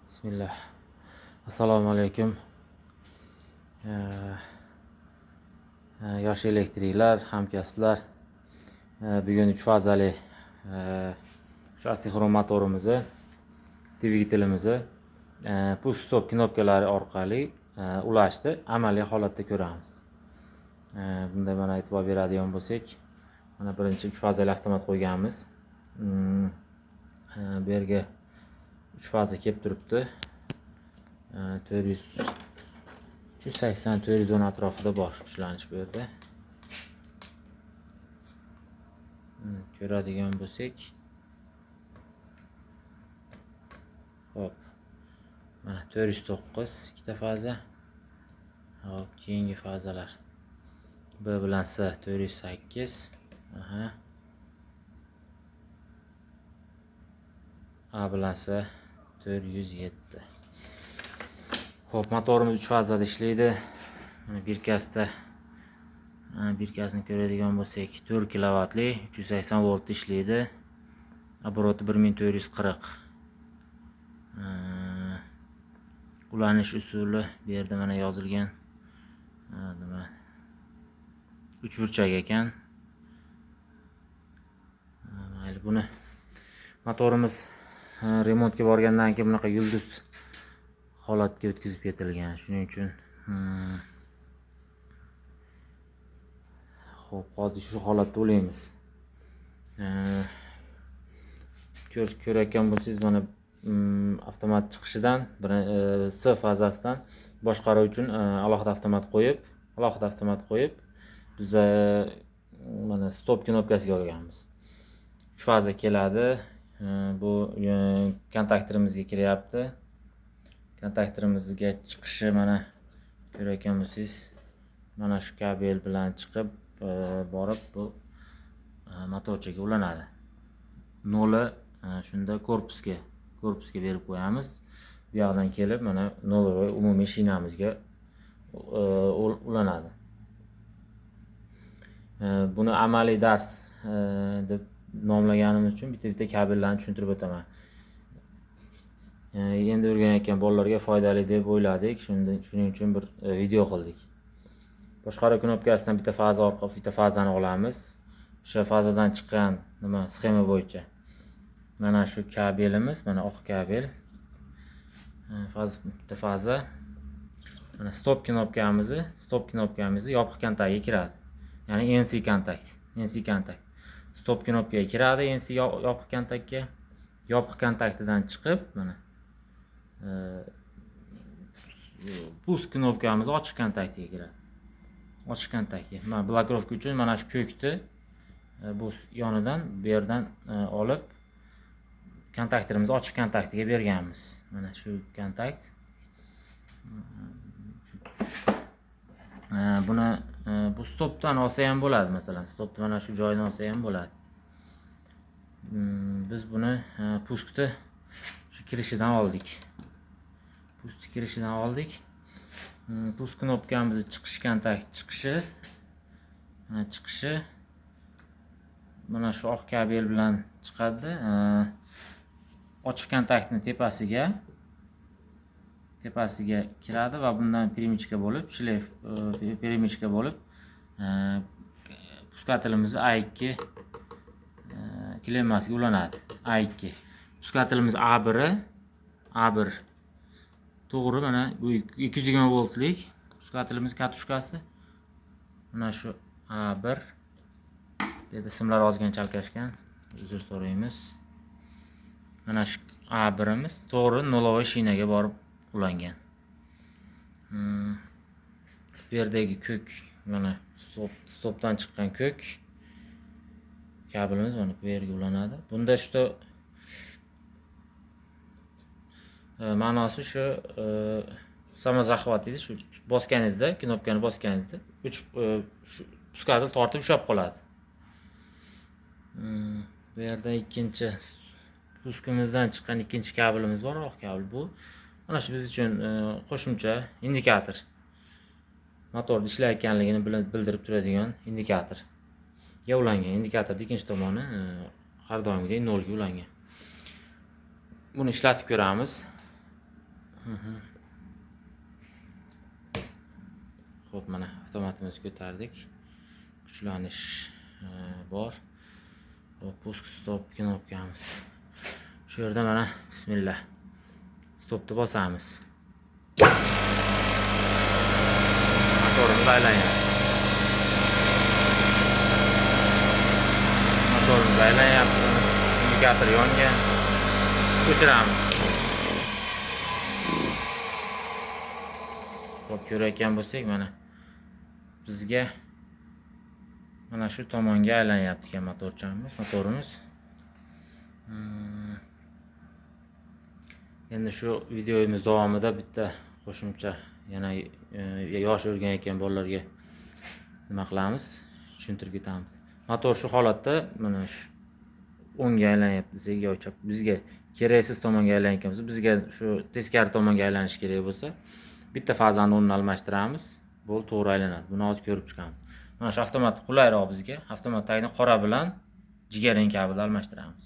Bismillah. Assalomu alaykum. Yosh elektriklar, hamkasblar. Bugun 3 fazali shassixrom motorimizni, dvigatelimizni push stop knopkalari orqali ulashdi. Amaliy holatda ko'ramiz. Bunda mana e'tibor beradigan bo'lsak, mana birinchi 3 fazali avtomat qo'yganmiz. Bu yerga 3 faza kelib turibdi. 380-410 atrofida bor ishlanish bu yerda. Ko'radigan bo'lsak, hop. Mana 409 ikkita faza. Hop, keyingi fazalar. B bilan S 408. A bilan S 407. Hop, motorimiz 3 fazada ishlaydi. Mana birkasini ko'radigan bo'lsak, 4 kilovatli 380 volt ishlaydi. Obroti 1440. Ulanish usuli bu yerda mana yozilgan. Nima? 3 burchak ekan. Mayli, buni motorimiz remontga borgandan keyin bunaqa yulduz holatga o'tkazib ketilgan. Shuning uchun xo'p, hozir shu holatda ulaymiz. Ko'rayotgan bo'lsangiz, mana avtomat chiqishidan C fazasidan boshqaruv uchun alohida avtomat qo'yib biz mana stop knopkasiga olganmiz. 3 faza keladi. Bu kontaktorimizga kiryapti. Kontaktorimizga chiqishi mana ko'rayotgan bo'lsangiz, mana shu kabel bilan chiqib borib bu motorchaga ulanadi. Noli shunda korpusga berib qo'yamiz. Bu yoqdan kelib mana nolovoy umumiy shinamizga ulanadi. Buni amaliy dars deb nomlaganimiz uchun bitta kabellarni tushuntirib o'taman. Endi o'rganayotgan bolalarga foydali deb o'yladik. Shuning uchun bir video qildik. Boshqaruv knopkasidan bitta fazani olamiz. O'sha fazadan chiqqan sxema bo'yicha mana shu kabelimiz, mana oq kabel. Bitta faza. Mana stop knopkamizni yopiq kontaktga kiradi. Ya'ni NC kontakt. Stop knopkaga kiradi, NC yopiq kontaktga. Yopiq kontaktidan chiqib mana push knopkamiz ochiq kontaktga kiradi. Ochiq kontaktga. Mana blokirovka uchun mana shu ko'kni bu yonidan bu yerdan olib kontaktorimizni ochiq kontaktiga berganmiz. Mana shu kontakt. Buni bu stopdan olsa ham bo'ladi, masalan, stopni mana shu joyidan olsa ham bo'ladi. Biz buni puskni shu kirishidan oldik. Pusk knopkamizni chiqish kontakt chiqishi mana shu oq kabel bilan chiqadi. Ochiq kontaktning tepasiga kiradi va bundan peremichka bo'lib puskatelimizni A2 klemmasiga ulanadi. A2 puskatelimiz A1 to'g'ri, mana bu 220 voltlik puskatelimiz katushkasi. Mana shu A1 dedi, simlar ozgina chalkashgan, uzr so'raymiz. Mana shu A1imiz to'g'ri nolovoy shinaga borib ulangan. Bu yerdagi ko'k, mana stopdan chiqqan ko'k kabelimiz mana bu yerga ulanadi. Bunda shu ma'nosi shu samozahvat deydi. Shu bosganingizda, knopkani bosganingizda shu puskatel tortib ushlab qoladi. Bu yerda ikkinchi puskimizdan chiqqan ikkinchi kabelimiz bor, oq kabel bu. Mana shu biz uchun qo'shimcha indikator. Motorda ishlayotganligini bildirib turadigan indikator. Ulangan indikatorning ikkinchi tomoni har doimgidek 0 ga ulangan. Buni ishlatib ko'ramiz. Xo'p, mana avtomatimizni ko'tardik. Kuchlanish bor. Hop, pusk stop knopkamiz. Shu yerda mana bismillah. Stopni bosamiz. Motorimiz aylanyapti. Motorimiz aylanyapti. Indikator yongan. O'chiramiz. Hop, ko'rayotgan bo'lsak, mana bizga mana shu tomonga aylanyapti ekan motorimiz. Endi shu videomiz davomida bitta qo'shimcha yana yosh o'rganayotgan bolalarga nima qilamiz? Tushuntirib ketamiz. Motor shu holatda mana shu o'ngga aylanyapti desak yoki bizga keraksiz tomonga aylanayotgan bo'lsa, bizga shu teskari tomonga aylanish kerak bo'lsa, bitta fazani o'rnini almashtiramiz. Bu to'g'ri aylanadi. Buni hozir ko'rib chiqamiz. Mana shu avtomat qulayroq bizga. Avtomat tagini qora bilan jigarrang kabelda almashtiramiz.